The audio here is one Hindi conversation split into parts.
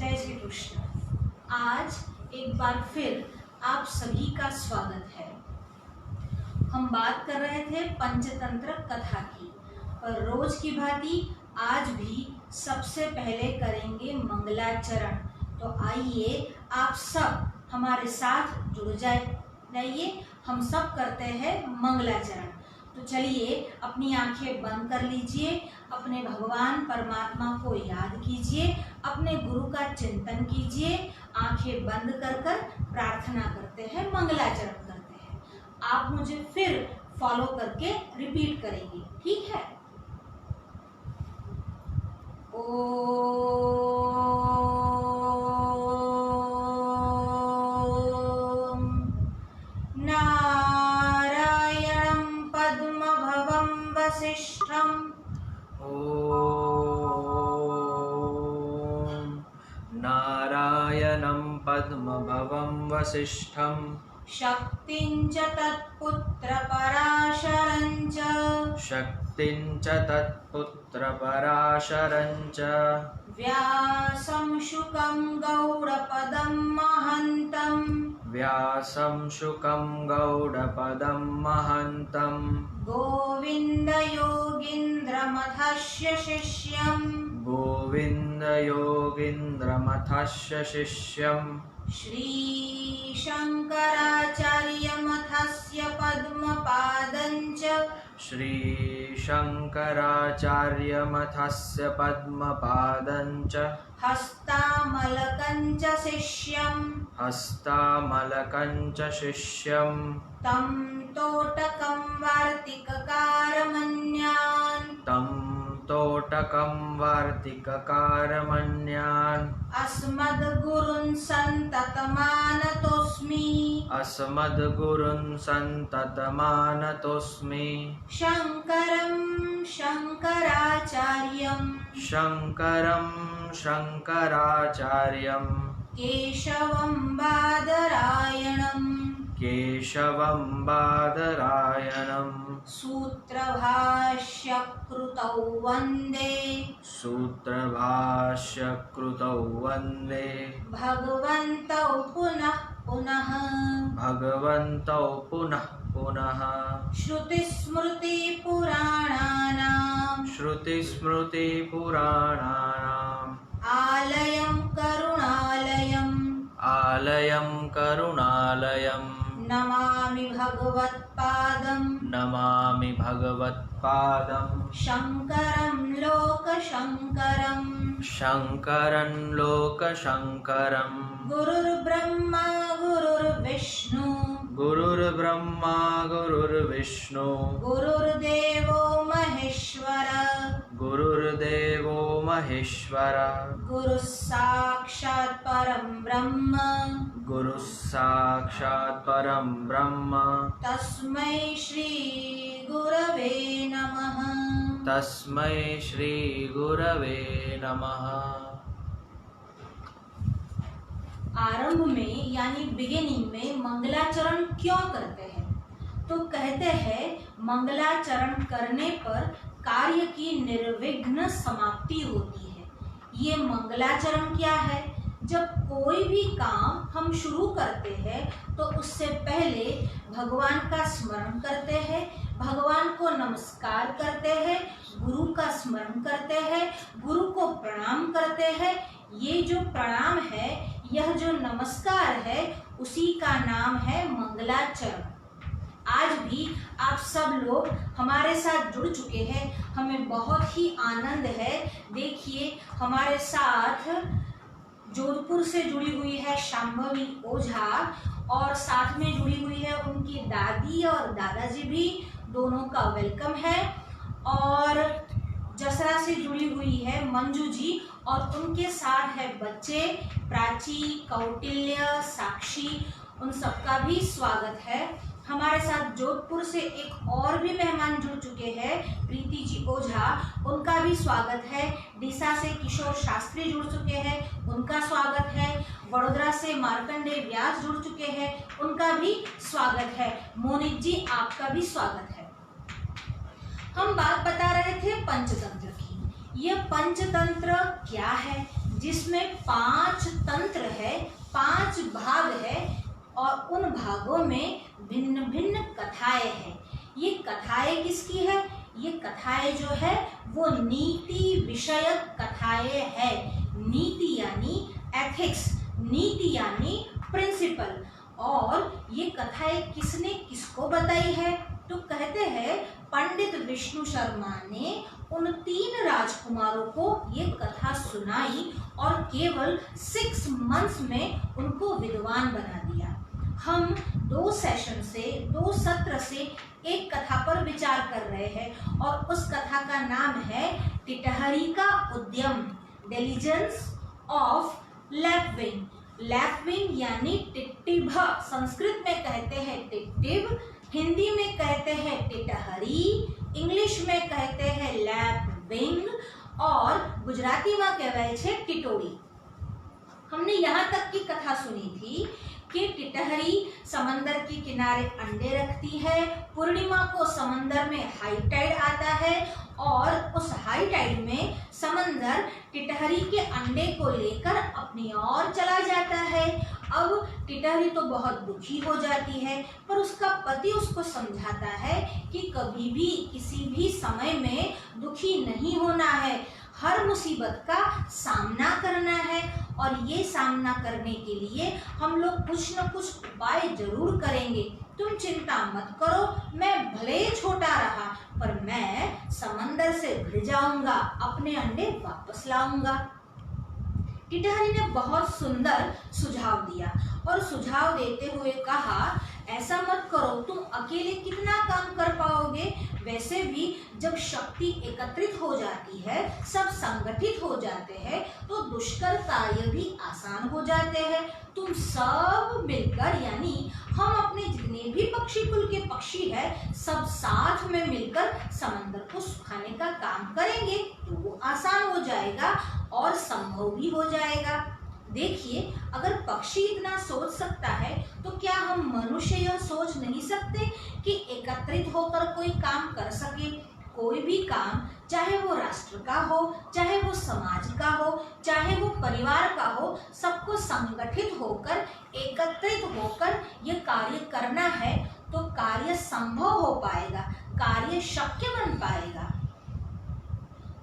जय श्री कृष्ण। आज एक बार फिर आप सभी का स्वागत है। हम बात कर रहे थे पंचतंत्र कथा की, और रोज की भांति आज भी सबसे पहले करेंगे मंगलाचरण। तो आइए आप सब हमारे साथ जुड़ जाइए, हम सब करते हैं मंगलाचरण। तो चलिए अपनी आंखें बंद कर लीजिए, अपने भगवान परमात्मा को याद कीजिए, अपने गुरु का चिंतन कीजिए, आंखें बंद कर कर प्रार्थना करते हैं, मंगलाचरण करते हैं। आप मुझे फिर फॉलो करके रिपीट करेंगे, ठीक है? नारायणं पद्मभवं वसिष्ठं शक्तिं च तत्पुत्रपराशरं च व्यासं शुकं गौडपदं महन्तं गोविन्दयोगीन्द्रमथस्य शिष्यं श्रीशङ्कराचार्यमथस्य पद्मपादं च हस्तामलकं च शिष्यं तं तोटकं वार्तिककारमन्यान् अस्मद्गुरून् सन्ततमानतोऽस्मि शङ्करं शङ्कराचार्यं केशवं बादरायणं सूत्रभाष्यकृतौ वन्दे भगवन्तौ पुनः पुनः श्रुतिस्मृतिपुराणानाम् आलयं करुणालयं नमामि भगवत्पादं शङ्करं लोकशङ्करं गुरुर्ब्रह्मा गुरुर्विष्णु गुरुर्देवो महेश्वर गुरुः साक्षात् परं ब्रह्म तस्मै श्री गुरवे नमः। आरंभ में यानी बिगिनिंग में मंगलाचरण क्यों करते हैं? तो कहते हैं मंगलाचरण करने पर कार्य की निर्विघ्न समाप्ति होती है। ये मंगलाचरण क्या है? जब कोई भी काम हम शुरू करते हैं तो उससे पहले भगवान का स्मरण करते हैं, भगवान को नमस्कार करते हैं, गुरु का स्मरण करते हैं, गुरु को प्रणाम करते हैं। ये जो प्रणाम है, यह जो नमस्कार है, उसी का नाम है मंगलाचरण। आज भी आप सब लोग हमारे साथ जुड़ चुके हैं, हमें बहुत ही आनंद है। देखिए हमारे साथ जोधपुर से जुड़ी हुई है शांभवी ओझा, और साथ में जुड़ी हुई है उनकी दादी और दादाजी भी, दोनों का वेलकम है। और जसरा से जुड़ी हुई है मंजू जी, और उनके साथ है बच्चे प्राची, कौटिल्य, साक्षी, उन सबका भी स्वागत है। हमारे साथ जोधपुर से एक और भी मेहमान जुड़ चुके हैं, प्रीति जी ओझा, उनका भी स्वागत है। डीसा से किशोर शास्त्री जुड़ चुके हैं, उनका स्वागत है। वडोदरा से मार्कंडे व्यास जुड़ चुके हैं, उनका भी स्वागत है। मोनित जी आपका भी स्वागत है। हम बात बता रहे थे पंचतंत्र की। यह पंचतंत्र क्या है, जिसमें 5 तंत्र है, 5 भाग है और उन भागों में भिन्न भिन्न कथाएं हैं। ये कथाएं किसकी है? ये कथाएं जो है वो नीति विषयक कथाएं है। नीति यानी एथिक्स, नीति यानी प्रिंसिपल। और ये कथाएं किसने किसको बताई है? तो कहते हैं पंडित विष्णु शर्मा ने उन 3 राजकुमारों को ये कथा सुनाई और केवल 6 मंथ्स में उनको विद्वान बना दिया। हम 2 सेशन से, 2 सत्र से एक कथा पर विचार कर रहे हैं और उस कथा का नाम है टिटहरी का उद्यम, डिलीजेंस ऑफ लैपविंग। लैपविंग यानी टिट्टिभ, संस्कृत में कहते हैं टिट्टिभ, हिंदी में कहते हैं टिटहरी, इंग्लिश में कहते हैं लैपविंग और गुजराती में कहवाय छे टिटोड़ी। हमने यहाँ तक की कथा सुनी थी कि टिटहरी समंदर के किनारे अंडे रखती है। पूर्णिमा को समंदर में हाई टाइड आता है और उस हाई टाइड में समंदर टिटहरी के अंडे को लेकर अपनी ओर चला जाता है। अब टिटहरी तो बहुत दुखी हो जाती है, पर उसका पति उसको समझाता है कि कभी भी किसी भी समय में दुखी नहीं होना है, हर मुसीबत का सामना करना है और ये सामना करने के लिए हम लोग कुछ न कुछ उपाय जरूर करेंगे। तुम चिंता मत करो, मैं भले ही छोटा रहा पर मैं समंदर से भिड़ जाऊंगा, अपने अंडे वापस लाऊंगा। टिटहरी ने बहुत सुंदर सुझाव दिया और सुझाव देते हुए कहा, ऐसा मत करो, तुम अकेले कितना काम कर पाओगे? वैसे भी जब शक्ति एकत्रित हो जाती है, सब संगठित हो जाते हैं, तो दुष्कर कार्य भी आसान हो जाते हैं। तुम सब मिलकर, यानी हम अपने जितने भी पक्षी कुल के पक्षी है, सब साथ में मिलकर समंदर को सुखाने का काम करेंगे तो वो आसान हो जाएगा और संभव भी हो जाएगा। देखिए, अगर पक्षी इतना सोच सकता है तो क्या हम मनुष्य यह सोच नहीं सकते कि एकत्रित होकर कोई काम कर सके? कोई भी काम, चाहे वो राष्ट्र का हो, चाहे वो समाज का हो, चाहे वो परिवार का हो, सबको संगठित होकर, एकत्रित होकर ये कार्य करना है तो कार्य संभव हो पाएगा, कार्य शक्य बन पाएगा।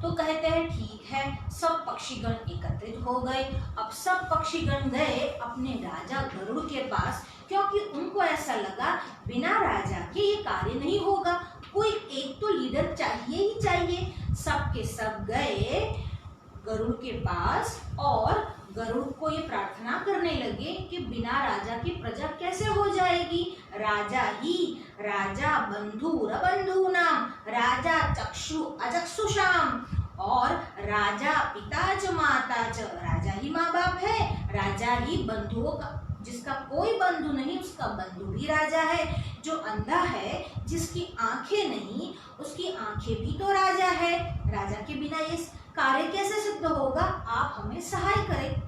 तो कहते हैं ठीक है, सब पक्षीगण एकत्रित हो गए। अब सब पक्षीगण गए अपने राजा गरुड़ के पास, क्योंकि उनको ऐसा लगा बिना राजा के ये कार्य नहीं होगा, कोई एक तो लीडर चाहिए ही चाहिए। सब के सब गए गरुड़ के पास और गरुड़ को ये प्रार्थना करने लगे कि बिना राजा की प्रजा कैसे हो जाएगी? राजा ही राजा बंधुर बंधूनाम, राजा चक्षु अचक्षुषाम, और राजा पिता च माता च, राजा ही माँ बाप है, राजा ही बंधुओं का, जिसका कोई बंधु नहीं उसका बंधु भी राजा है। जो अंधा है, जिसकी आंखें नहीं, उसकी आंखें भी तो राजा है। राजा के बिना ये कार्य कैसे सिद्ध होगा? आप हमें सहाय करें।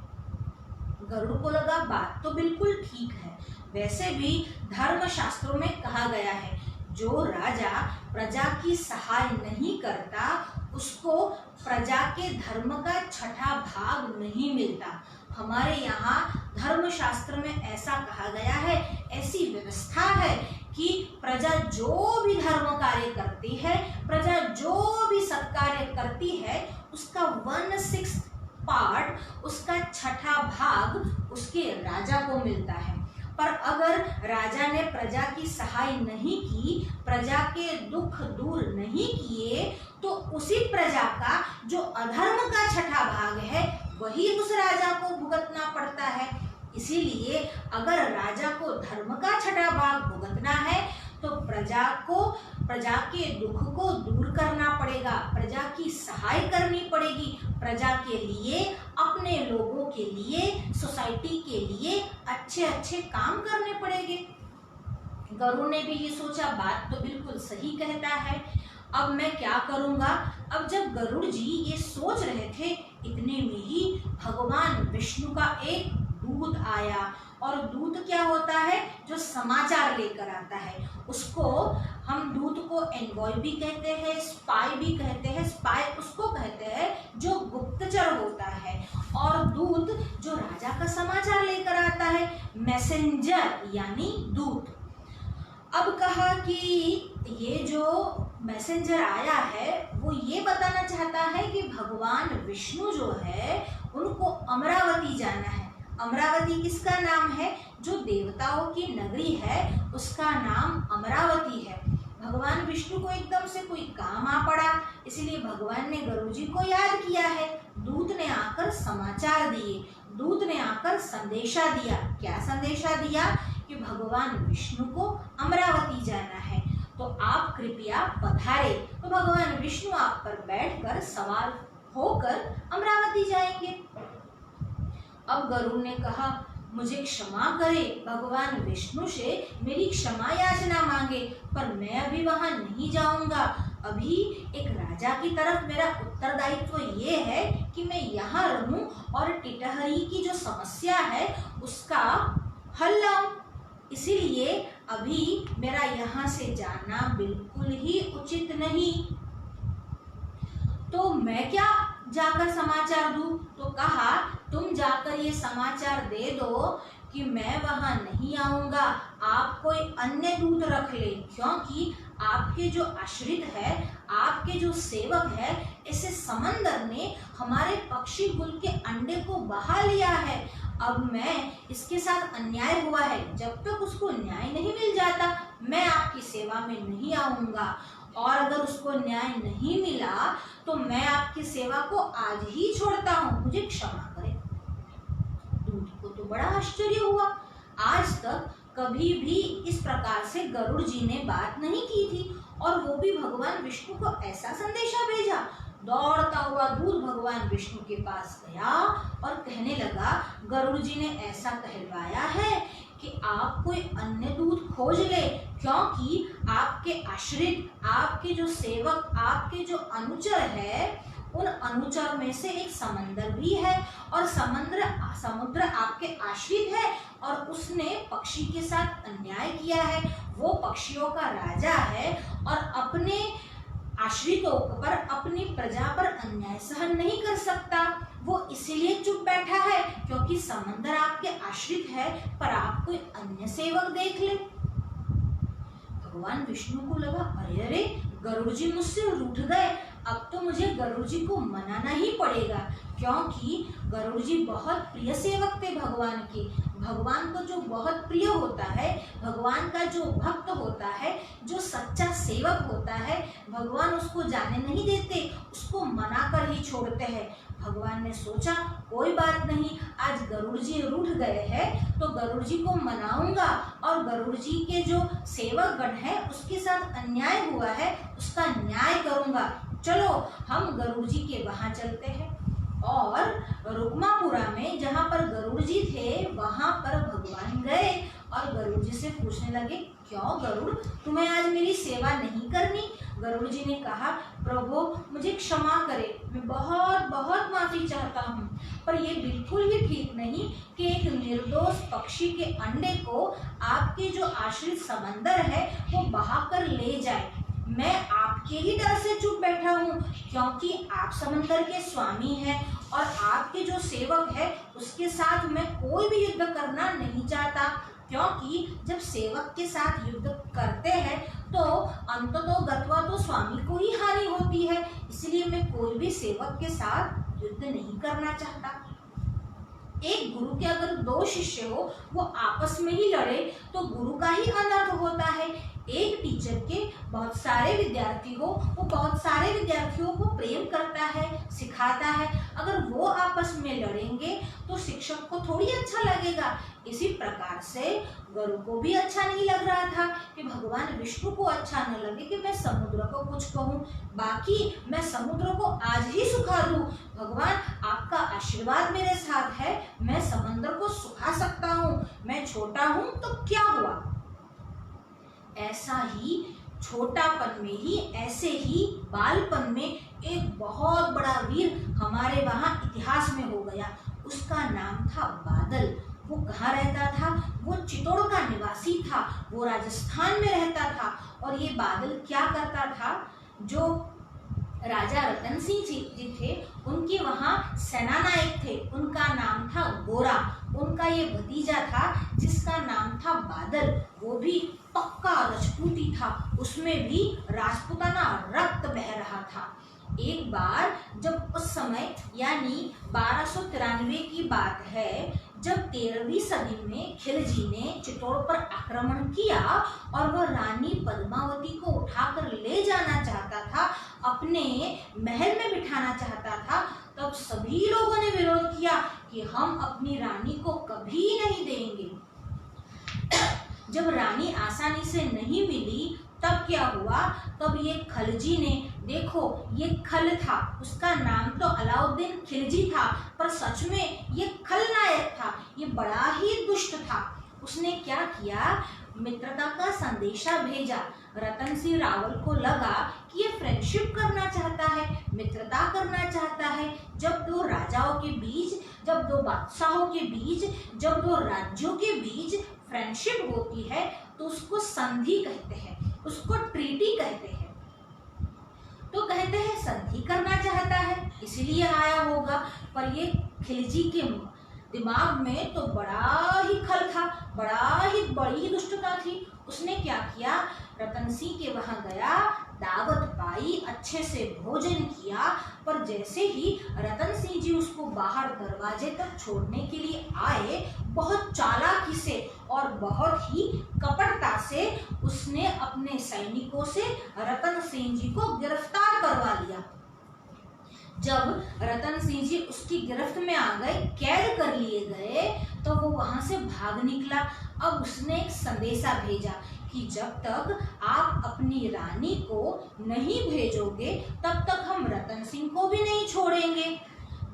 गरुड़ को लगा बात तो बिल्कुल ठीक है। वैसे भी धर्म शास्त्रों में कहा गया है, जो राजा प्रजा की सहाय नहीं करता उसको प्रजा के धर्म का 6ठा भाग नहीं मिलता। हमारे यहाँ धर्म शास्त्र में ऐसा कहा गया है, ऐसी व्यवस्था है कि प्रजा जो भी धर्म कार्य करती है, प्रजा जो भी सत्कार्य करती है, उसका 1/6 पार्ट, उसका 6ठा भाग उसके राजा को मिलता है। पर अगर राजा ने प्रजा की सहाय नहीं की, प्रजा के दुख दूर नहीं किए, तो उसी प्रजा का जो अधर्म का 6ठा भाग है वही उस राजा को भुगतना पड़ता है। इसीलिए अगर राजा को धर्म का 6ठा भाग भुगतना है तो प्रजा के दुख को दूर करना पड़ेगा, प्रजा की सहाय करनी पड़ेगी, प्रजा के लिए, अपने लोगों के लिए, सोसाइटी के लिए अच्छे अच्छे काम करने पड़ेंगे। गरुड़ ने भी ये सोचा, बात तो बिल्कुल सही कहता है, अब मैं क्या करूँगा? अब जब गरुड़ जी ये सोच रहे थे, इतने में ही भगवान विष्णु का एक दूत आया। और दूत क्या होता है? जो समाचार लेकर आता है। उसको हम दूत को एनवॉय भी कहते हैं, स्पाई भी कहते हैं। स्पाई उसको कहते हैं जो गुप्तचर होता है, और मैसेंजर यानी दूत। अब कहा कि ये जो मैसेंजर आया है वो ये बताना चाहता है कि भगवान विष्णु जो है उनको अमरावती जाना है। अमरावती किसका नाम है? जो देवताओं की नगरी है उसका नाम अमरावती है। भगवान विष्णु को एकदम से कोई काम आ पड़ा, इसलिए भगवान ने गरुड़ जी को याद किया है। दूत ने आकर समाचार दिए, दूत ने आकर संदेशा दिया। क्या संदेशा दिया? कि भगवान विष्णु को अमरावती जाना है, तो आप कृपया पधारे। तो भगवान विष्णु आप पर बैठकर सवार होकर अमरावती जाएंगे। अब गरुड़ ने कहा मुझे क्षमा करे, भगवान विष्णु से मेरी क्षमा याचना मांगे, पर मैं अभी वहां नहीं जाऊंगा। अभी एक राजा की तरफ मेरा उत्तरदायित्व ये है कि मैं यहाँ रहूं और टिटहरी की जो समस्या है उसका हल लाऊं। इसीलिए अभी मेरा यहाँ से जाना बिल्कुल ही उचित नहीं। तो मैं क्या जाकर समाचार दूं? तो कहा तुम जाकर ये समाचार दे दो कि मैं वहां नहीं आऊंगा, आप कोई अन्य दूत रख ले, क्योंकि आपके जो आश्रित है, आपके जो सेवक है, ऐसे समंदर ने हमारे पक्षी कुल के अंडे को बहा लिया है। अब मैं इसके साथ अन्याय हुआ है, जब तक उसको न्याय नहीं मिल जाता मैं आपकी सेवा में नहीं आऊंगा, और अगर उसको न्याय नहीं मिला तो मैं आपकी सेवा को आज ही छोड़ता हूँ, मुझे क्षमा करें। दूत को तो बड़ा आश्चर्य हुआ, आज तक कभी भी इस प्रकार से गरुड़ जी ने बात नहीं की थी, और वो भी भगवान विष्णु को ऐसा संदेशा भेजा। दौड़ता हुआ दूत भगवान विष्णु के पास गया और कहने लगा गरुड़ जी ने ऐसा कहलवाया है कि आप कोई अन्य दूत खोज ले, क्योंकि आपके आश्रित, आपके जो सेवक, आपके जो अनुचर है, उन अनुचर में से एक समंदर भी है, और समुद्र आपके आश्रित है, और उसने पक्षी के साथ अन्याय किया है। वो पक्षियों का राजा है और अपने आश्रितों पर, अपनी प्रजा पर अन्याय सहन नहीं कर सकता। वो इसीलिए चुप बैठा है क्योंकि समंदर आपके आश्रित है, पर आप कोई अन्य सेवक देख ले। भगवान विष्णु को लगा अरे अरे, गरुड़ जी मुझसे रूठ गए, अब तो मुझे गरुड़ जी को मनाना ही पड़ेगा, क्योंकि गरुड़ जी बहुत प्रिय सेवक थे भगवान के। भगवान को जो बहुत प्रिय होता है, भगवान का जो भक्त होता है, जो सच्चा सेवक होता है, भगवान उसको जाने नहीं देते, उसको मना कर ही छोड़ते हैं। भगवान ने सोचा कोई बात नहीं, आज गरुड़ जी रूठ गए हैं तो गरुड़ जी को मनाऊंगा, और गरुड़ जी के जो सेवक गण है उसके साथ अन्याय हुआ है उसका न्याय करूंगा। चलो हम गरुड़ जी के वहां चलते हैं। और रुक्मापुरा में जहाँ पर गरुड़ जी थे वहां पर भगवान गए और गरुड़ जी से पूछने लगे क्यों गरुड़, तुम्हें आज मेरी सेवा नहीं करनी? गरुड़ जी ने कहा प्रभु मुझे क्षमा करे, मैं बहुत बहुत माफी चाहता हूँ, पर ये बिल्कुल भी ठीक नहीं कि एक निर्दोष पक्षी के अंडे को आपके जो आश्रित समंदर है वो बहाकर ले जाए। मैं आपके ही डर से चुप बैठा हूँ, क्योंकि आप समंदर के स्वामी हैं और आपके जो सेवक है उसके साथ मैं कोई भी युद्ध करना नहीं चाहता, क्योंकि जब सेवक के साथ युद्ध करते हैं तो अंततो गत्वा तो स्वामी को ही हानि होती है, इसलिए मैं कोई भी सेवक के साथ युद्ध नहीं करना चाहता। एक गुरु के अगर दो शिष्य हो वो आपस में ही लड़े तो गुरु का ही अनर्थ होता है। एक टीचर के बहुत सारे विद्यार्थी हो, वो बहुत सारे विद्यार्थियों को प्रेम करता है, सिखाता है, अगर वो आपस में लड़ेंगे तो शिक्षक को थोड़ी अच्छा लगेगा। इसी प्रकार से गुरु को भी अच्छा नहीं लग रहा था कि भगवान विष्णु को अच्छा न लगे कि मैं समुद्र को कुछ कहूँ, बाकी मैं समुद्र को आज ही सुखा दूँ। भगवान आपका आशीर्वाद मेरे साथ है, मैं समंदर को सुखा सकता हूँ, मैं छोटा हूँ तो क्या हुआ। ऐसा ही छोटापन में ही, ऐसे ही बालपन में एक बहुत बड़ा वीर हमारे वहाँ इतिहास में हो गया। उसका नाम था बादल। वो कहाँ रहता था? वो चित्तौड़ का निवासी था, वो राजस्थान में रहता था। और ये बादल क्या करता था, जो राजा रतन सिंह जी थे उनके वहाँ सेनानायक थे, उनका नाम था गोरा। उनका ये भतीजा था जिसका नाम था बादल, वो भी पक्का राजपूती था, उसमें भी राजपूताना रक्त बह रहा था। एक बार जब उस समय यानी 1293 की बात है, जब 13वीं सदी में खिलजी ने चित्तौड़ पर आक्रमण किया और वह रानी पद्मावती को उठाकर ले जाना चाहता था, अपने महल में बिठाना चाहता था, तब सभी लोगों ने विरोध किया कि हम अपनी रानी को कभी नहीं देंगे। जब रानी आसानी से नहीं मिली तब क्या हुआ, तब ये खलजी ने, देखो ये खल था, उसका नाम तो अलाउद्दीन खिलजी था, पर सच में ये खलनायक था, ये बड़ा ही दुष्ट था। उसने क्या किया, मित्रता का संदेशा भेजा। रतन सिंह रावल को लगा कि ये फ्रेंडशिप करना चाहता है, मित्रता करना चाहता है। जब दो राजाओं के बीच, जब दो बादशाहों के बीच, जब दो राज्यों के बीच फ्रेंडशिप होती है तो उसको संधि कहते हैं, उसको ट्रीटी कहते हैं। तो कहते हैं संधि करना चाहता है इसलिए आया होगा, पर ये खिलजी के दिमाग में तो बड़ा ही खल था, बड़ी ही दुष्टता थी। उसने क्या किया, रतन सिंह के वहां गया, दावत पाई, अच्छे से भोजन किया, पर जैसे ही रतन सिंह जी उसको बाहर दरवाजे तक छोड़ने के लिए आए, बहुत चालाकी से और बहुत ही कपटता से उसने अपने सैनिकों से रतन सिंह जी को गिरफ्तार करवा लिया। जब रतन सिंह जी उसकी गिरफ्त में आ गए, कैद कर लिए गए, तो वो वहां से भाग निकला। अब उसने एक संदेशा भेजा कि जब तक आप अपनी रानी को नहीं भेजोगे तब तक हम रतन सिंह को भी नहीं छोड़ेंगे।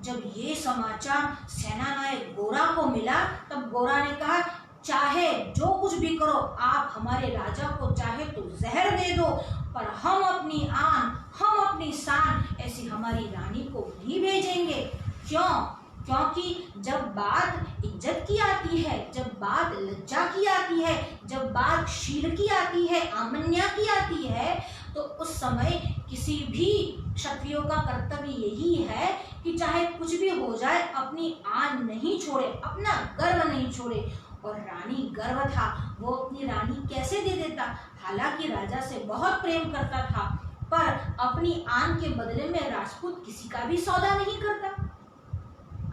जब ये समाचार सेनानायक गोरा को मिला, तब गोरा ने कहा, चाहे जो कुछ भी करो, आप हमारे राजा को चाहे तो जहर दे दो, पर हम अपनी आन, हम अपनी शान, ऐसी हमारी रानी को नहीं भेजेंगे। क्यों? क्योंकि जब बात इज्जत की आती है, जब बात लज्जा की आती है, जब बात शील की आती है, आमन्या की आती है, तो उस समय किसी भी क्षत्रियो का कर्तव्य यही है कि चाहे कुछ भी हो जाए, अपनी आन नहीं छोड़े, अपना गर्व नहीं छोड़े। और रानी गर्व था, वो अपनी रानी कैसे दे देता, हालांकि राजा से बहुत प्रेम करता था, पर अपनी आन के बदले में राजपूत किसी का भी सौदा नहीं करता।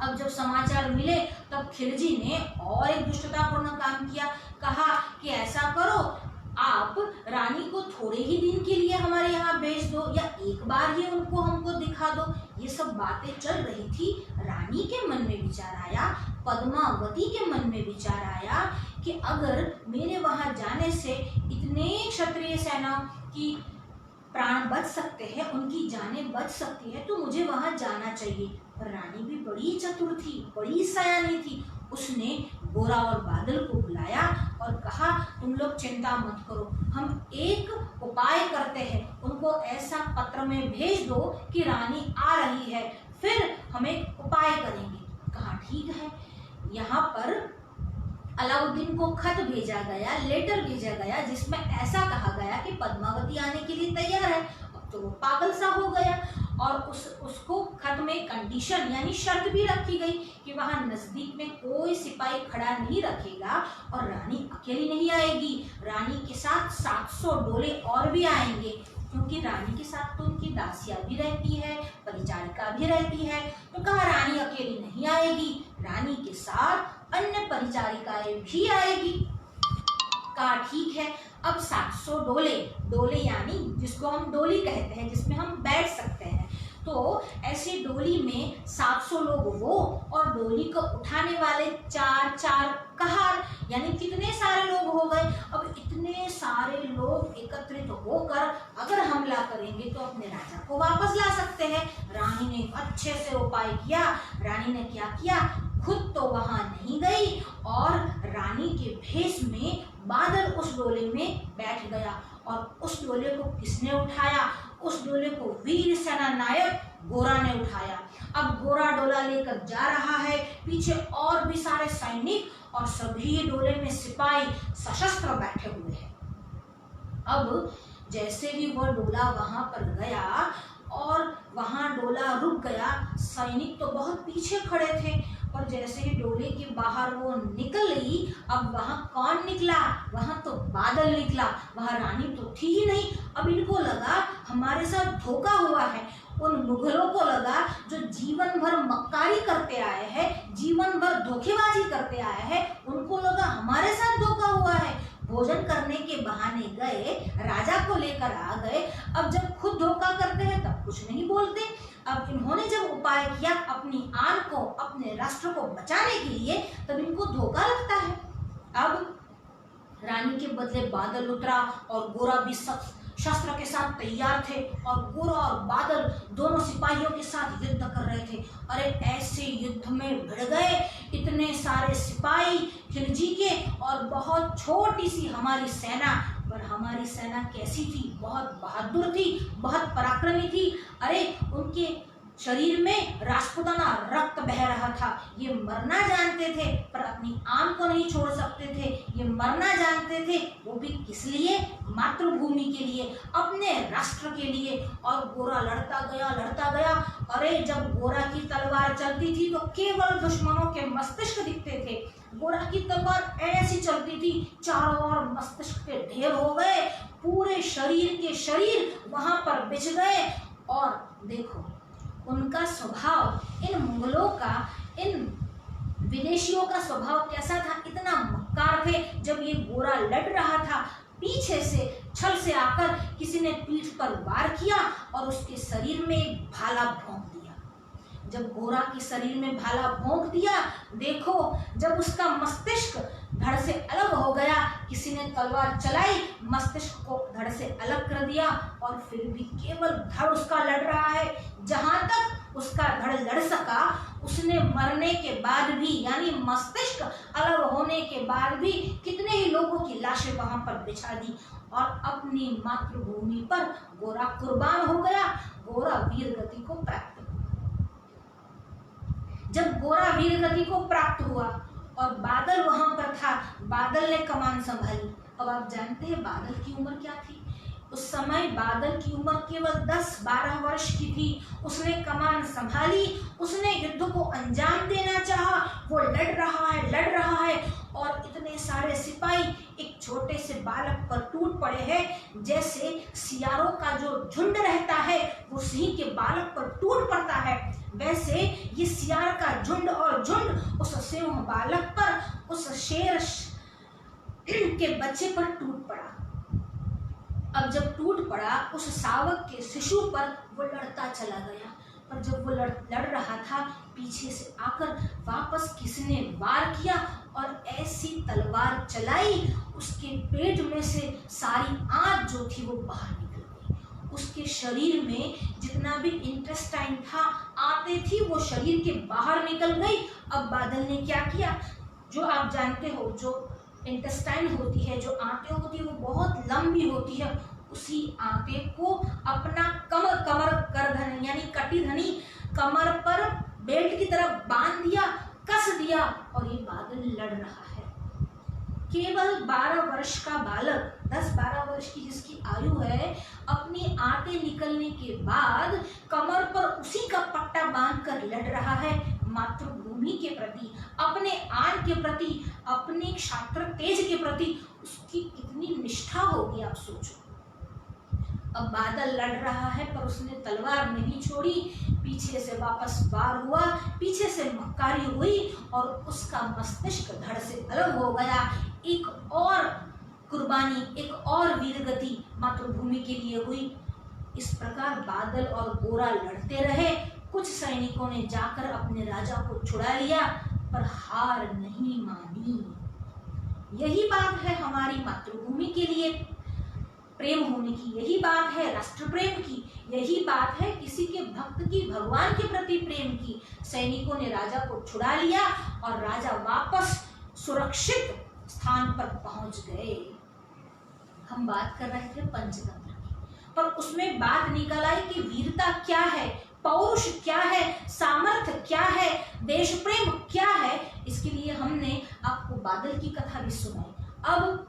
अब जब समाचार मिले तब खिलजी ने और एक दुष्टतापूर्ण काम किया, कहा कि ऐसा करो, आप रानी को थोड़े ही दिन के लिए हमारे यहाँ भेज दो, या एक बार ही उनको हमको दिखा दो। ये सब बातें चल रही थी। रानी के मन में विचार आया, पद्मावती के मन में विचार आया कि अगर मेरे वहां जाने से इतने क्षत्रिय सेना की प्राण बच सकते हैं, उनकी जानें बच सकती है, तो मुझे वहां जाना चाहिए। पर रानी भी बड़ी चतुर थी, बड़ी सयानी थी। उसने गोरा और बादल को बुलाया और कहा, तुम लोग चिंता मत करो, हम एक उपाय करते हैं, उनको ऐसा पत्र में भेज दो कि रानी आ रही है, फिर हम एक उपाय करेंगे। कहा ठीक है। यहाँ पर अलाउद्दीन को खत भेजा गया, लेटर भेजा गया, जिसमें ऐसा कहा गया कि पद्मावती आने के लिए तैयार है। अब तो वो पागल सा हो गया और उसको खत में कंडीशन यानी शर्त भी रखी गई कि वहां नजदीक में कोई सिपाही खड़ा नहीं रखेगा और रानी अकेली नहीं आएगी, रानी के साथ 700 डोले और भी आएंगे, क्योंकि रानी के साथ तो उनकी दासियां भी रहती है, परिचारिका भी रहती है। तो कहा रानी अकेली नहीं आएगी, रानी के साथ अन्य परिचारिकाएं भी आएगी। कहा ठीक है। अब 700 डोले यानी जिसको हम डोली कहते हैं, जिसमें हम बैठ सकते हैं, तो ऐसी डोली में 700 लोग वो और डोली को उठाने वाले 4 कहार, यानी कितने सारे लोग हो गए। अब इतने सारे लोग एकत्रित होकर अगर हमला करेंगे तो अपने राजा को वापस ला सकते हैं। रानी ने अच्छे से उपाय किया। रानी ने क्या किया, खुद तो वहां नहीं गई और रानी के भेष में बादल उस डोले में बैठ गया। और उस डोले को किसने उठाया, उस डोले को वीर सेना नायक गोरा ने उठाया। अब गोरा डोला लेकर जा रहा है, पीछे और भी सारे सैनिक और सभी डोले में सिपाही सशस्त्र बैठे हुए हैं। अब जैसे ही वह डोला वहां पर गया और वहां डोला रुक गया, सैनिक तो बहुत पीछे खड़े थे। और जैसे ही डोले के बाहर वो निकली, अब वहां कौन निकला? वहां तो बादल निकला, वहां रानी तो थी ही नहीं। अब इनको लगा हमारे साथ धोखा हुआ है। उन मुगलों को लगा जो जीवन भर मक्कारी करते आए हैं, जीवन भर धोखेबाजी करते आए हैं, उनको लगा हमारे साथ धोखा हुआ है। भोजन करने के बहाने गए, राजा को लेकर आ गए। अब जब खुद धोखा करते हैं तब कुछ नहीं बोलते। अब इन्होंने जब उपाय किया अपनी आन को, अपने राष्ट्र को बचाने के लिए, तब इनको धोखा लगता है। अब रानी के बदले बादल उतरा और गोरा भी शस्त्र के साथ तैयार थे और गोरा और बादल दोनों सिपाहियों के साथ युद्ध कर रहे थे। अरे ऐसे युद्ध में भिड़ गए इतने सारे सिपाही खिलजी के और बहुत छोटी सी हमारी सेना। पर हमारी सेना कैसी थी? बहुत बहादुर थी, बहुत पराक्रमी थी। अरे उनके शरीर में राजपूताना रक्त बह रहा था। ये मरना जानते थे पर अपनी आन को नहीं छोड़ सकते थे। ये मरना जानते थे, वो भी किस लिए? मातृभूमि के लिए, अपने राष्ट्र के लिए। और गोरा लड़ता गया। अरे जब गोरा की तलवार चलती थी तो केवल दुश्मनों के मस्तिष्क दिखते थे। गोरा की तलवार ऐसी चलती थी, चारों ओर मस्तिष्क के ढेर हो गए, पूरे शरीर के शरीर वहां पर बिछ गए। और देखो उनका स्वभाव, इन मुगलों का, इन विदेशियों का स्वभाव कैसा था? इतना मक्कार थे। जब ये गोरा लड़ रहा था, पीछे से छल से आकर किसी ने पीठ पर वार किया और उसके शरीर में एक भाला भोंक दिया। जब गोरा के शरीर में भाला भोंक दिया, देखो जब उसका मस्तिष्क धड़ से अलग हो गया, किसी ने तलवार चलाई, मस्तिष्क को धड़ से अलग कर दिया और फिर भी केवल धड़ उसका लड़ रहा है। जहां तक उसका धड़ लड़ सका, उसने मरने के बाद भी, यानी मस्तिष्क अलग होने के बाद भी कितने ही लोगों की लाशें वहां पर बिछा दी और अपनी मातृभूमि पर गोरा कुर्बान हो गया। गोरा वीर गति को प्राप्त हुआ। जब गोरा वीर गति को प्राप्त हुआ और बादल वहां पर था, बादल ने कमान संभाली। अब आप जानते हैं बादल की उम्र क्या थी? उस समय बादल की उम्र केवल 10-12 वर्ष की थी। उसने कमान संभाली, उसने युद्ध को अंजाम देना चाहा। वो लड़ रहा है और इतने सारे सिपाही एक छोटे से बालक पर टूट पड़े हैं। जैसे सियारों का जो झुंड रहता है वो सिंह के बालक पर टूट पड़ता है, वैसे ये सियार का झुंड और झुंड उस सिंह बालक पर, उस शेर के बच्चे पर टूट पड़ा। अब जब टूट पड़ा, उस शावक के शिशु पर वो लड़ता चला गया। पर जब वो लड़ रहा था, पीछे से आकर वापस किसी ने वार किया और ऐसी तलवार चलाई, उसके पेट में से सारी आंत जो थी वो बाहर निकल गई। उसके शरीर में जितना भी इंटेस्टाइन था, आंतें थी, वो शरीर के बाहर निकल गई। अब बादल ने क्या किया? जो आप जानते हो, जो इंटेस्टाइन होती है, जो आंतें होती है, वो बहुत लंबी होती है। उसी आंते को अपना कमर करधनी यानी कटीधनी कमर पर बेल्ट की तरह बांध दिया, कस दिया और ये बादल लड़ रहा है। केवल 12 वर्ष का बालक, 10-12 वर्ष की जिसकी आयु है, अपनी आंतें निकलने के बाद कमर पर उसी का पट्टा बांधकर लड़ रहा है। मातृभूमि के प्रति, अपने आन के प्रति, अपने क्षात्र तेज के प्रति उसकी कितनी निष्ठा होगी, आप सोचो। अब बादल लड़ रहा है पर उसने तलवार नहीं छोड़ी। पीछे से वापस वार हुआ, पीछे से मक्कारी हुई और उसका मस्तिष्क धड़ से अलग हो गया। एक और कुर्बानी, एक और वीरगति मातृभूमि के लिए हुई। इस प्रकार बादल और गोरा लड़ते रहे। कुछ सैनिकों ने जाकर अपने राजा को छुड़ा लिया पर हार नहीं मानी। यही बात है हमारी मातृभूमि के लिए प्रेम होने की, यही बात है राष्ट्र प्रेम की, यही बात है किसी के भक्त की, भगवान के प्रति प्रेम की। सैनिकों ने राजा को छुड़ा लिया और राजा वापस सुरक्षित स्थान पर पहुंच गए। हम बात कर रहे थे पंचतंत्र की, पर उसमें बात निकल आई कि वीरता क्या है, पौरुष क्या है, सामर्थ्य क्या है, देश प्रेम क्या है। इसके लिए हमने आपको बादल की कथा भी सुनाई। अब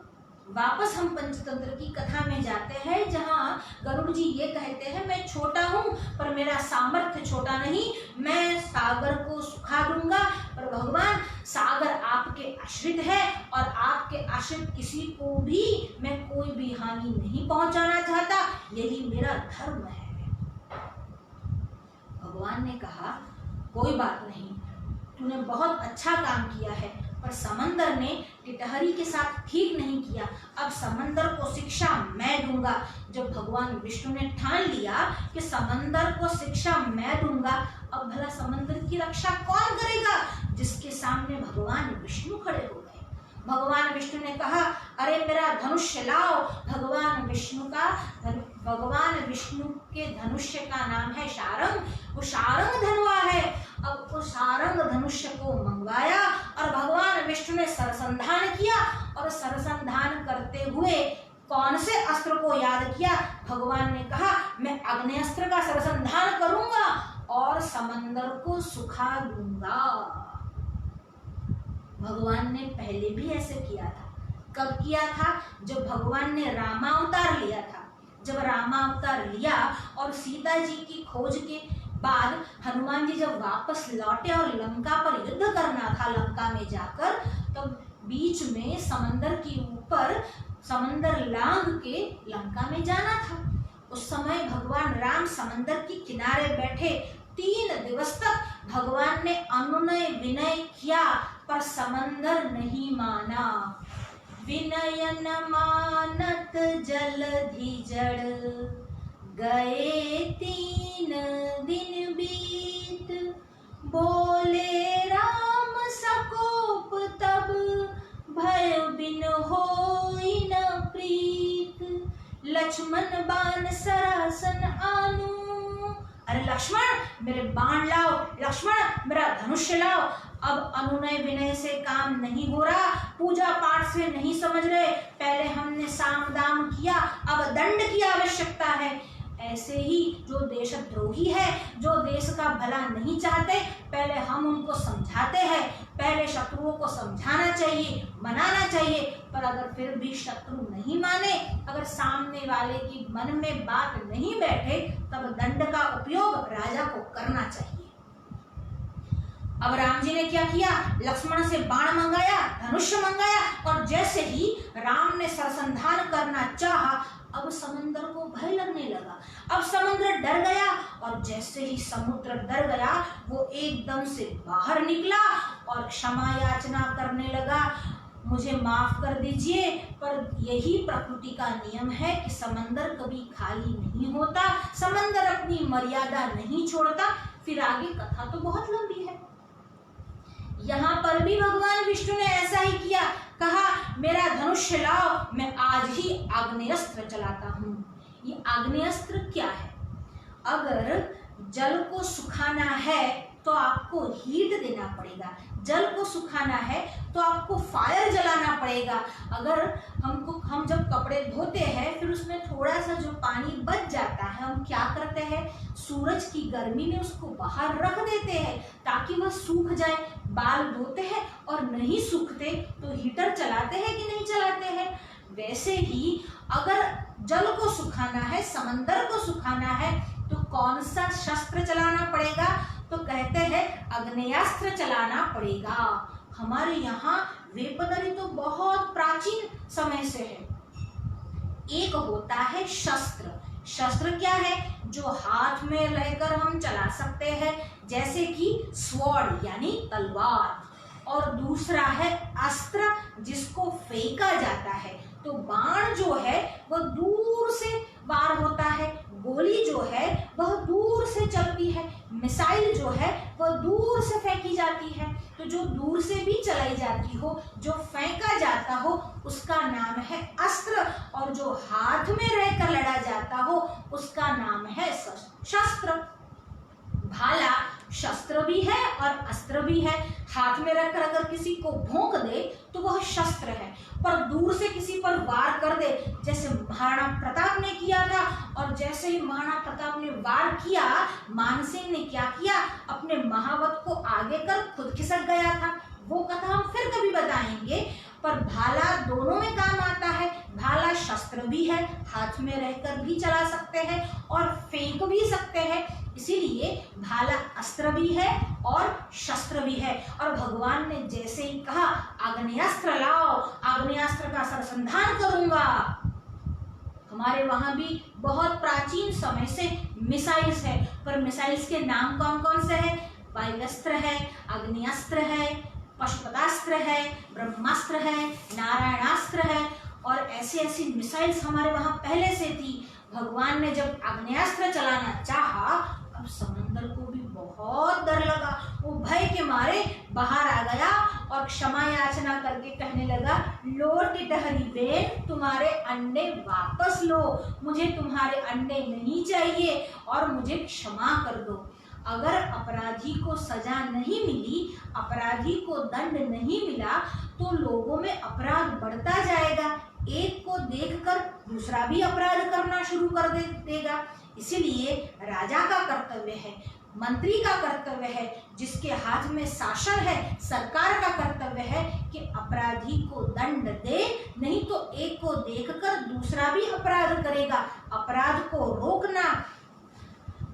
वापस हम पंचतंत्र की कथा में जाते हैं, जहाँ गरुड़ जी ये कहते हैं, मैं छोटा हूँ पर मेरा सामर्थ्य छोटा नहीं, मैं सागर को सुखा दूंगा। पर भगवान, सागर आपके आश्रित है और आपके आश्रित किसी को भी मैं कोई भी हानि नहीं पहुंचाना चाहता, यही मेरा धर्म है। भगवान ने कहा, कोई बात नहीं, तूने बहुत अच्छा काम किया है, पर समंदर ने टिटहरी के साथ ठीक नहीं किया। अब समंदर को शिक्षा मैं दूंगा। जब भगवान विष्णु ने ठान लिया कि समंदर को शिक्षा मैं दूंगा, अब भला समंदर की रक्षा कौन करेगा, जिसके सामने भगवान विष्णु खड़े हो गए। भगवान विष्णु ने कहा, अरे मेरा धनुष्य लाओ। भगवान विष्णु के धनुष्य का नाम है शारंग, वो शारंग धनुआ है। अब वो शारंग धनुष्य को मंगवाया और भगवान विष्णु ने सरसंधान किया, और सरसंधान करते हुए कौन से अस्त्र को याद किया? भगवान ने कहा, मैं अग्नेस्त्र का सरसंधान करूंगा और समंदर को सुखा दूंगा। भगवान ने पहले भी ऐसे किया था। कब किया था? जब भगवान ने रामावतार लिया था। जब रामावतार लिया और सीता जी की खोज के बाद हनुमान जी जब वापस लौटे और लंका पर युद्ध करना था, लंका में जाकर, तब बीच में समंदर के ऊपर समंदर लांघ के लंका में जाना था। उस समय भगवान राम समंदर के किनारे बैठे 3 दिवस तक भगवान ने अनुनय विनय किया, पर समंदर नहीं माना। विनय न मानत जलधि जड़, गए 3 दिन बीत। बोले राम सकोप तब, भय बिन होई न प्रीत। लक्ष्मण बाण सरासन आनु, अरे लक्ष्मण मेरे बाण लाओ, लक्ष्मण मेरा धनुष्य लाओ। अब अनुनय विनय से काम नहीं हो रहा, पूजा पाठ से नहीं समझ रहे। पहले हमने साम दाम किया, अब दंड की आवश्यकता है। ऐसे ही जो देशद्रोही है, जो देश का भला नहीं चाहते, पहले हम उनको समझाते हैं। पहले शत्रुओं को समझाना चाहिए, मनाना चाहिए, पर अगर फिर भी शत्रु नहीं माने, अगर सामने वाले की मन में बात नहीं बैठे, तब दंड का उपयोग राजा को करना चाहिए। अब राम जी ने क्या किया? लक्ष्मण से बाण मंगाया, धनुष्य मंगाया, और जैसे ही राम ने सरसंधान करना चाहा, अब समुद्र को भय लगने लगा। अब समुद्र डर गया, और जैसे ही समुद्र डर गया, वो एकदम से बाहर निकला और क्षमा याचना करने लगा, मुझे माफ कर दीजिए, पर यही प्रकृति का नियम है कि समंदर कभी खाली नहीं होता, समंदर अपनी मर्यादा नहीं छोड़ता। फिर आगे कथा तो बहुत लंबी है। यहाँ पर भी भगवान विष्णु ने ऐसा ही किया, कहा मेरा धनुष्य लाओ, मैं आज ही आग्नेयास्त्र चलाता हूँ। ये आग्नेयास्त्र क्या है? अगर जल को सुखाना है तो आपको हीट देना पड़ेगा, जल को सुखाना है तो आपको फायर जलाना पड़ेगा। अगर हम जब कपड़े धोते हैं, फिर उसमें थोड़ा सा जो पानी बच जाता है, हम क्या करते हैं? सूरज की गर्मी में उसको बाहर रख देते हैं ताकि वह सूख जाए। बाल धोते हैं और नहीं सूखते तो हीटर चलाते हैं कि नहीं चलाते हैं? वैसे ही अगर जल को सुखाना है, समंदर को सुखाना है, तो कौन सा शस्त्र चलाना पड़ेगा? तो कहते हैं आग्नेयास्त्र चलाना पड़ेगा। हमारे यहाँ वेपनरी तो बहुत प्राचीन समय से है। एक होता है शस्त्र। शस्त्र क्या है? जो हाथ में रहकर हम चला सकते हैं, जैसे कि स्वॉर्ड यानी तलवार। और दूसरा है अस्त्र, जिसको फेंका जाता है। तो बाण जो है वह दूर से वार होता है, गोली जो है वह दूर से चलती है, मिसाइल जो है वह दूर से फेंकी जाती है। तो जो दूर से भी चलाई जाती हो, जो फेंका जाता हो, उसका नाम है अस्त्र, और जो हाथ में रहकर लड़ा जाता हो, उसका नाम है शस्त्र। भाला शस्त्र भी है और अस्त्र भी है। हाथ में रखकर अगर किसी को भोंक दे तो वह शस्त्र है, पर दूर से किसी पर वार कर दे, जैसे महाराणा प्रताप ने किया था। और जैसे ही महाराणा प्रताप ने वार किया, मानसिंह ने क्या किया? अपने महावत को आगे कर खुद खिसक गया था। वो कथा हम फिर कभी बताएंगे। पर भाला दोनों में काम आता है। भाला शस्त्र भी है, हाथ में रहकर भी चला सकते हैं और फेंक भी सकते हैं, इसीलिए भाला अस्त्र भी है और शस्त्र भी है। और भगवान ने जैसे ही कहा आग्नेयास्त्र लाओ, आग्नेयास्त्र का सरसंधान करूंगा। हमारे वहां भी बहुत प्राचीन समय से मिसाइल्स है, पर मिसाइल्स के नाम कौन कौन से हैं? वायुअस्त्र है, अग्नियास्त्र है, पशुपतास्त्र है, ब्रह्मास्त्र है, नारायणास्त्र है, और ऐसी ऐसी मिसाइल्स हमारे वहां पहले से थी। भगवान ने जब आग्नेयास्त्र चलाना चाहा, अब समंदर को भी बहुत डर लगा। वो भय के मारे बाहर आ गया और क्षमा याचना करके कहने लगा, लो टिटहरी बेन, तुम्हारे अंडे वापस लो, मुझे तुम्हारे अंडे नहीं चाहिए और मुझे क्षमा कर दो। अगर अपराधी को सजा नहीं मिली, अपराधी को दंड नहीं मिला, तो लोगों में अपराध बढ़ता जाएगा। एक को देखकर दूसरा भी अपराध करना शुरू कर देगा। इसीलिए राजा का कर्तव्य है, मंत्री का कर्तव्य है, जिसके हाथ में शासन है, सरकार का कर्तव्य है कि अपराधी को दंड दे, नहीं तो एक को देखकर दूसरा भी अपराध करेगा। अपराध को रोकना,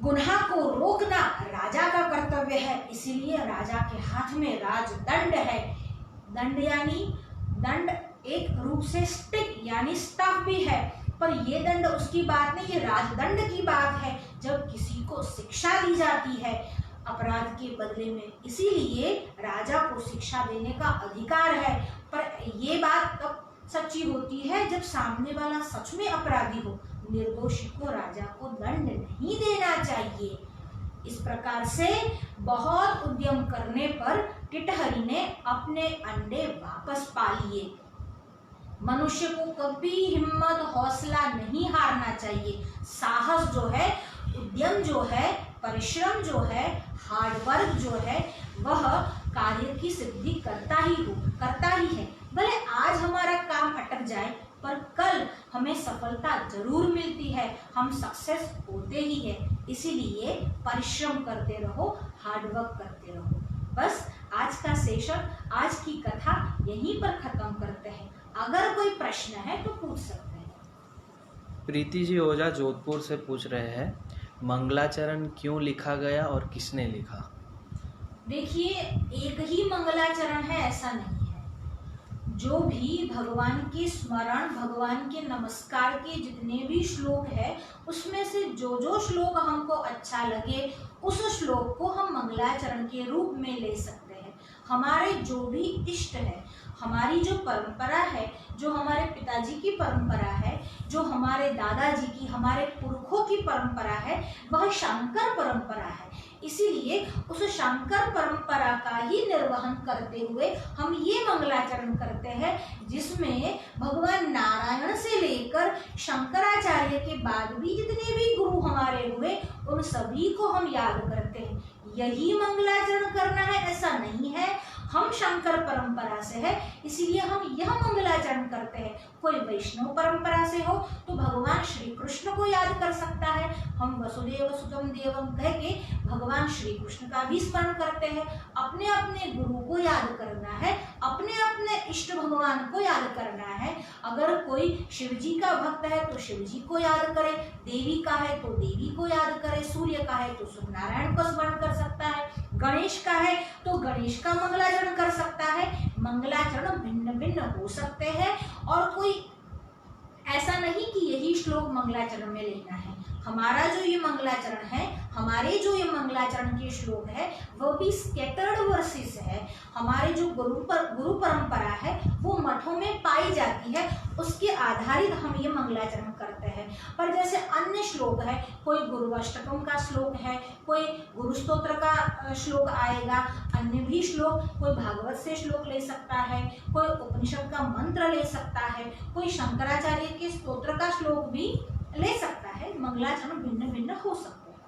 गुनाह को रोकना राजा का कर्तव्य है। इसीलिए राजा के हाथ में राजदंड है। दंड यानी दंड एक रूप से स्टिक यानी स्टाफ भी है, पर ये दंड उसकी बात नहीं, ये राजदंड की बात है, जब किसी को शिक्षा दी जाती है अपराध के बदले में। इसीलिए राजा को शिक्षा देने का अधिकार है, पर ये बात तब सच्ची होती है जब सामने वाला सच में अपराधी हो। निर्दोषी को राजा को दंड नहीं देना चाहिए। इस प्रकार से बहुत उद्यम करने पर टिटहरी ने अपने अंडे वापस पा लिए। मनुष्य को कभी हिम्मत हौसला नहीं हारना चाहिए। साहस जो है, उद्यम जो है, परिश्रम जो है, हार्डवर्क जो है, वह कार्य की सिद्धि करता ही है। भले आज हमारा काम अटक जाए, पर कल हमें सफलता जरूर मिलती है, हम सक्सेस होते ही है। इसीलिए परिश्रम करते रहो, हार्डवर्क करते रहो। बस आज का सेशन, आज की कथा यहीं पर खत्म करते हैं। अगर कोई प्रश्न है तो पूछ सकते हैं। प्रीति जी ओझा जोधपुर से पूछ रहे हैं, मंगलाचरण क्यों लिखा गया और किसने लिखा? देखिए, एक ही मंगलाचरण है ऐसा नहीं है। जो भी भगवान के स्मरण, भगवान के नमस्कार के जितने भी श्लोक है, उसमें से जो श्लोक हमको अच्छा लगे, उस श्लोक को हम मंगलाचरण के रूप में ले सकते हैं। हमारे जो भी इष्ट है, हमारी जो परंपरा है, जो हमारे पिताजी की परंपरा है, जो हमारे दादाजी की, हमारे पुरखों की परंपरा है, वह शंकर परंपरा है। इसीलिए उस शंकर परंपरा का ही निर्वहन करते हुए हम ये मंगलाचरण करते हैं, जिसमें भगवान नारायण से लेकर शंकराचार्य के बाद भी जितने भी गुरु हमारे हुए, उन सभी को हम याद करते हैं। यही मंगलाचरण करना है ऐसा नहीं है। हम शंकर परंपरा से है, इसीलिए हम यह मंगलाचरण करते हैं। कोई वैष्णव परंपरा से हो तो भगवान श्री कृष्ण को याद कर सकता है। हम वसुदेव सुतम देवम कह के भगवान श्री कृष्ण का भी स्मरण करते हैं। अपने अपने गुरु को याद करना है, अपने अपने इष्ट भगवान को याद करना है। अगर कोई शिव जी का भक्त है तो शिव जी को याद करे, देवी का है तो देवी को याद करे, सूर्य का है तो सूर्य नारायण को स्मरण कर सकता है, गणेश का है तो गणेश का मंगलाचरण कर सकता है। मंगलाचरण भिन्न भिन्न हो सकते हैं और कोई ऐसा नहीं कि यही श्लोक मंगलाचरण में लेना है। हमारा जो ये मंगलाचरण है, हमारे जो ये मंगलाचरण के श्लोक है, वो भी स्कैटर्ड वर्सेस है। हमारे जो गुरु परंपरा है वो मठों में पाई जाती है, उसके आधारित हम ये मंगलाचरण करते हैं। पर जैसे अन्य श्लोक है, कोई गुरु अष्टकम का श्लोक है, कोई गुरु स्तोत्र का श्लोक आएगा, अन्य भी श्लोक, कोई भागवत से श्लोक ले सकता है, कोई उपनिषद का मंत्र ले सकता है, कोई शंकराचार्य के स्तोत्र का श्लोक भी ले सकता है। मंगलाचरण भिन्न भिन्न हो सकते हैं।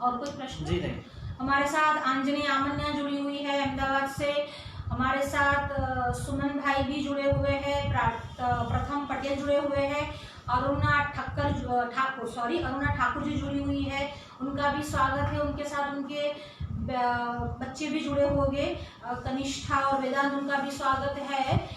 और कोई प्रश्न? जी नहीं। हमारे साथ अंजनी आमन्या जुड़ी हुई है अहमदाबाद से। हमारे साथ सुमन भाई भी जुड़े हुए हैं, प्रथम पटेल जुड़े हुए हैं, अरुणा ठाकुर जी जुड़ी हुई है, उनका भी स्वागत है। उनके साथ उनके बच्चे भी जुड़े होंगे, कनिष्ठा और वेदांत, उनका भी स्वागत है।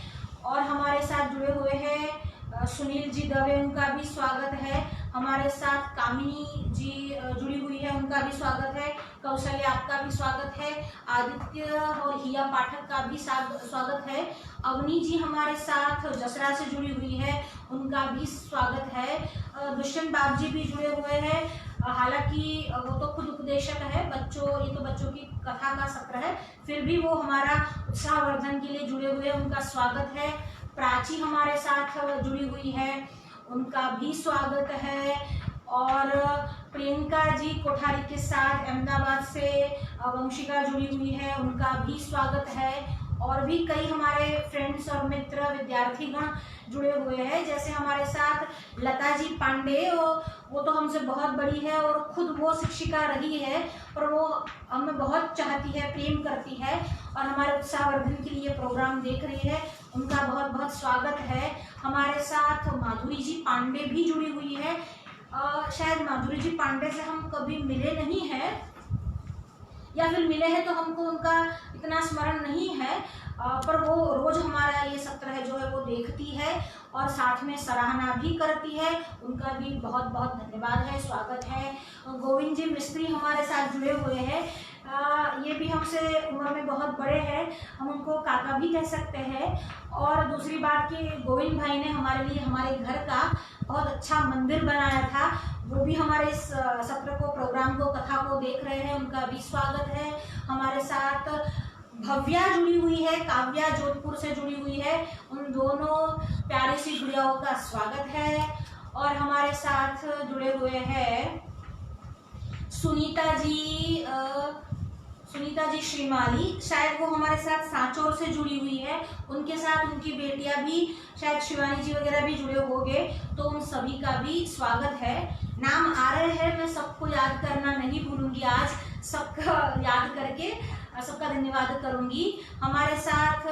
और हमारे साथ जुड़े हुए हैं सुनील जी दवे, उनका भी स्वागत है। हमारे साथ कामिनी जी जुड़ी हुई है, उनका भी स्वागत है। कौशल्या, आपका भी स्वागत है। आदित्य और हिया पाठक का भी स्वागत है। अवनी जी हमारे साथ जसरा से जुड़ी हुई है, उनका भी स्वागत है। दुष्यंत बाब जी भी जुड़े हुए हैं, हालांकि वो तो खुद उपदेशक है, ये तो बच्चों की कथा का सत्र है, फिर भी वो हमारा उत्साहवर्धन के लिए जुड़े हुए हैं, उनका स्वागत है। प्राची हमारे साथ जुड़ी हुई है, उनका भी स्वागत है। और प्रियंका जी कोठारी के साथ अहमदाबाद से वंशिका जुड़ी हुई है, उनका भी स्वागत है। और भी कई हमारे फ्रेंड्स और मित्र विद्यार्थीगण जुड़े हुए हैं, जैसे हमारे साथ लता जी पांडे, वो तो हमसे बहुत बड़ी है और खुद वो शिक्षिका रही है, और वो हमें बहुत चाहती है, प्रेम करती है और हमारे उत्साहवर्धन के लिए प्रोग्राम देख रही है, उनका बहुत बहुत स्वागत है। हमारे साथ माधुरी जी पांडे भी जुड़ी हुई है। शायद माधुरी जी पांडे से हम कभी मिले नहीं हैं, या फिर मिले हैं तो हमको उनका इतना स्मरण नहीं है, पर वो रोज हमारा ये सत्र है जो है वो देखती है और साथ में सराहना भी करती है, उनका भी बहुत बहुत धन्यवाद है, स्वागत है। गोविंद जी मिस्त्री हमारे साथ जुड़े हुए हैं, ये भी हमसे उम्र में बहुत बड़े हैं, हम उनको काका भी कह सकते हैं। और दूसरी बात कि गोविंद भाई ने हमारे लिए हमारे घर का बहुत अच्छा मंदिर बनाया था, वो भी हमारे इस सत्र को, प्रोग्राम को, कथा को देख रहे हैं, उनका भी स्वागत है। हमारे साथ भव्या जुड़ी हुई है, काव्या जोधपुर से जुड़ी हुई है, उन दोनों प्यारी सी गुड़ियाओं का स्वागत है। और हमारे साथ जुड़े हुए हैं सुनीता जी श्रीमाली, शायद वो हमारे साथ सांचौर से जुड़ी हुई है, उनके साथ उनकी बेटियां भी, शायद शिवानी जी वगैरह भी जुड़े होंगे, तो उन सभी का भी स्वागत है। नाम आ रहे हैं, मैं सबको याद करना नहीं भूलूंगी, आज सबका याद करके सबका धन्यवाद करूंगी। हमारे साथ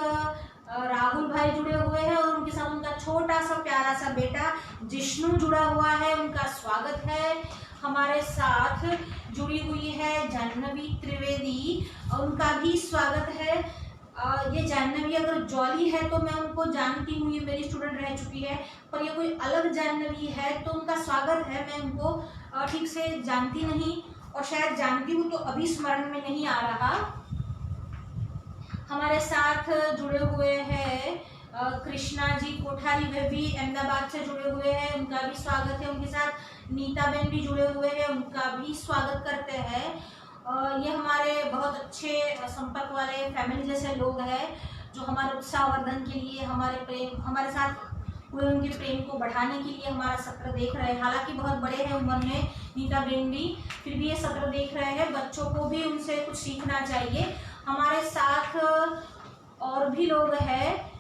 राहुल भाई जुड़े हुए हैं और उनके साथ उनका छोटा सा प्यारा सा बेटा जिष्णु जुड़ा हुआ है, उनका स्वागत है। हमारे साथ जुड़ी हुई है जाह्नवी त्रिवेदी, उनका भी स्वागत है। ये जाह्नवी अगर जॉली है तो मैं उनको जानती हूँ, ये मेरी स्टूडेंट रह चुकी है, पर ये कोई अलग जाह्नवी है तो उनका स्वागत है, मैं उनको ठीक से जानती नहीं, और शायद जानती हूँ तो अभी स्मरण में नहीं आ रहा। हमारे साथ जुड़े हुए हैं कृष्णा जी कोठारी, वे भी अहमदाबाद से जुड़े हुए हैं, उनका भी स्वागत है। उनके साथ नीता बहन भी जुड़े हुए हैं, उनका भी स्वागत करते हैं। ये हमारे बहुत अच्छे संपर्क वाले फैमिली जैसे लोग हैं, जो हमारे उत्साहवर्धन के लिए, हमारे साथ हुए उनके प्रेम को बढ़ाने के लिए हमारा सत्र देख रहे हैं। हालांकि बहुत बड़े हैं उम्र में नीता बहन भी, फिर भी ये सत्र देख रहे हैं, बच्चों को भी उनसे कुछ सीखना चाहिए। हमारे साथ और भी लोग हैं,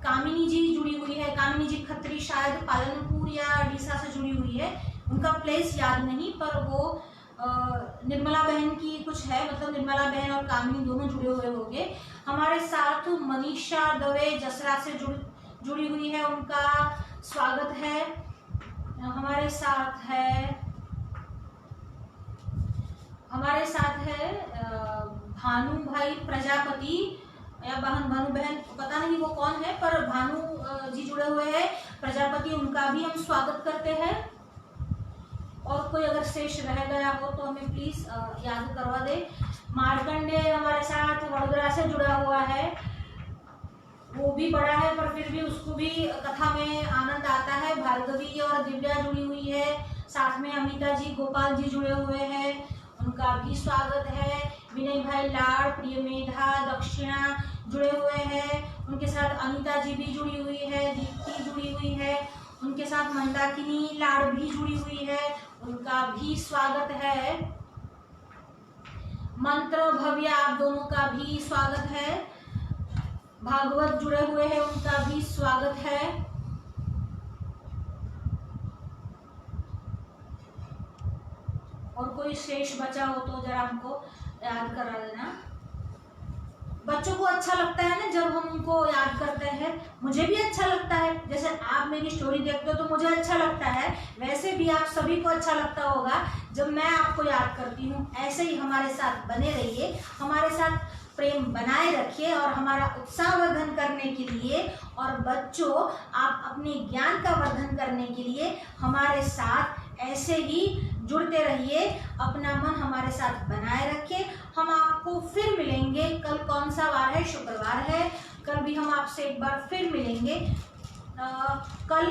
कामिनी जी जुड़ी हुई है, कामिनी जी खत्री, शायद पालनपुर या डीसा से जुड़ी हुई है, उनका प्लेस याद नहीं, पर वो निर्मला बहन की कुछ है, मतलब निर्मला बहन और कामिनी दोनों जुड़े हुए होंगे। हमारे साथ मनीषा दवे जसरा से जुड़ी हुई है, उनका स्वागत है। हमारे साथ है भानु भाई प्रजापति या भानु बहन, पता नहीं वो कौन है, पर भानु जी जुड़े हुए हैं प्रजापति, उनका भी हम स्वागत करते हैं। और कोई अगर शेष रह गया हो तो हमें प्लीज याद करवा दे। मार्कंडे हमारे साथ वडोदरा से जुड़ा हुआ है, वो भी बड़ा है पर फिर भी उसको भी कथा में आनंद आता है। भार्गवी और दिव्या जुड़ी हुई है, साथ में अमिता जी गोपाल जी जुड़े हुए हैं, उनका भी स्वागत है। विनय भाई लाड़, प्रिय मेधा, दक्षिणा जुड़े हुए हैं, उनके साथ अनिता जी भी जुड़ी हुई है, दीप्ति जुड़ी हुई है, उनके साथ मंदाकिनी लाड़ भी जुड़ी हुई है, उनका भी स्वागत है। मंत्र भव्य, आप दोनों का भी स्वागत है। भागवत जुड़े हुए हैं, उनका भी स्वागत है। और कोई शेष बचा हो तो जरा हमको याद करा देना। बच्चों को अच्छा लगता है ना जब हम उनको याद करते हैं, मुझे भी अच्छा लगता है। जैसे आप मेरी स्टोरी देखते हो तो मुझे अच्छा लगता है, वैसे भी आप सभी को अच्छा लगता होगा जब मैं आपको याद करती हूँ। ऐसे ही हमारे साथ बने रहिए, हमारे साथ प्रेम बनाए रखिए और हमारा उत्साह वर्धन करने के लिए, और बच्चों आप अपने ज्ञान का वर्धन करने के लिए हमारे साथ ऐसे ही जुड़ते रहिए। अपना मन हमारे साथ बनाए रखिए। हम आपको फिर मिलेंगे। कल कौन सा वार है? शुक्रवार है। कल भी हम आपसे एक बार फिर मिलेंगे। कल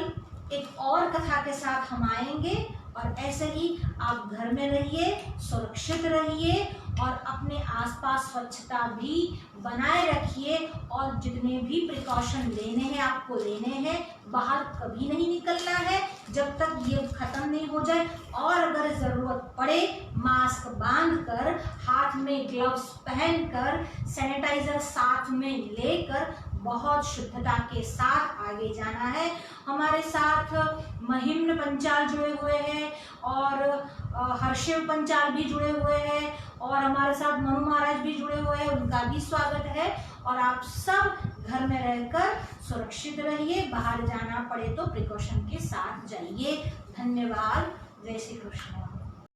एक और कथा के साथ हम आएंगे, और ऐसे ही आप घर में रहिए, सुरक्षित रहिए और अपने आसपास स्वच्छता भी बनाए रखिए, और जितने भी प्रिकॉशन लेने हैं आपको लेने हैं। बाहर कभी नहीं निकलना है जब तक ये खत्म नहीं हो जाए, और अगर ज़रूरत पड़े मास्क बांधकर, हाथ में ग्लव्स पहनकर, सैनिटाइजर साथ में लेकर बहुत शुद्धता के साथ आगे जाना है। हमारे साथ महिम्न पंचाल जुड़े हुए हैं और हर्षिव पंचाल भी जुड़े हुए हैं, और हमारे साथ मनु महाराज भी जुड़े हुए हैं, उनका भी स्वागत है। और आप सब घर में रहकर सुरक्षित रहिए, बाहर जाना पड़े तो प्रिकॉशन के साथ जाइए। धन्यवाद। जय श्री कृष्ण।